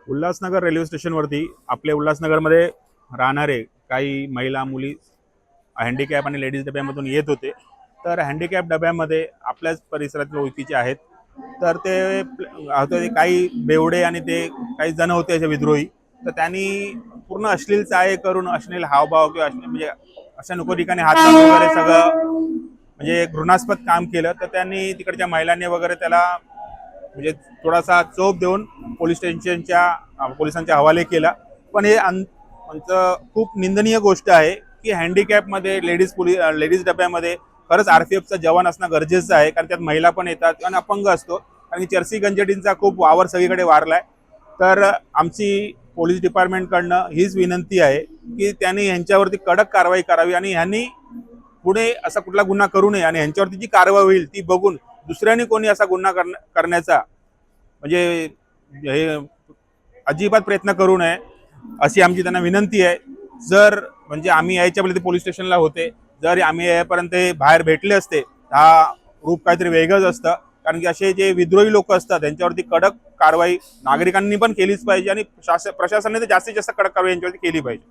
Ulhasnagar railway स्टेशनवरती आपले उल्हासनगरमध्ये राहणारे काही महिला मुली हँडिकॅप आणि लेडीज डब्यामधून येत होते. तर हँडिकॅप डब्यामध्ये आपल्याच परिसरातील ओळखीचे आहेत. तर ते काही बेवडे आणि ते काही जण होते असे विद्रोही. तर त्यांनी पूर्ण अश्लील चाळे करून अश्लील हावभाव किंवा म्हणजे अशा नको ठिकाणी हात लावून वगैरे सगळं म्हणजे घृणास्पद काम केलं. तर त्यांनी तिकडच्या महिलांनी वगैरे त्याला म्हणजे थोडासा चोप देऊन पोलिसांच्या हवाले केला. पण हे आमचं खूप निंदनीय गोष्ट आहे की हँडिकॅपमध्ये लेडीज डब्यामध्ये खरंच आरपीएफचा जवान असणं गरजेचं आहे, कारण त्यात महिला पण येतात आणि अपंग असतो. आणि चर्सी गंजडींचा खूप वावर सगळीकडे वारलाय. तर आमची पोलीस डिपार्टमेंटकडनं हीच विनंती आहे की त्यांनी यांच्यावरती कडक कारवाई करावी आणि ह्यांनी पुढे असा कुठला गुन्हा करू नये आणि ह्यांच्यावरती जी कारवाई होईल ती बघून दुसऱ्यांनी कोणी असा गुन्हा करण्याचा म्हणजे हे अजिबात प्रयत्न करू नये अशी आमची त्यांना विनंती आहे. जर म्हणजे आम्ही यायच्या पहिले पोलीस स्टेशनला होते, जर आम्ही यापर्यंत बाहेर भेटले असते, हा रूप काहीतरी वेगळंच असतं. कारण की असे जे विद्रोही लोक असतात त्यांच्यावरती कडक कारवाई नागरिकांनी पण केलीच पाहिजे आणि प्रशासनाने तर जास्तीत जास्त कडक कारवाई यांच्यावरती केली पाहिजे.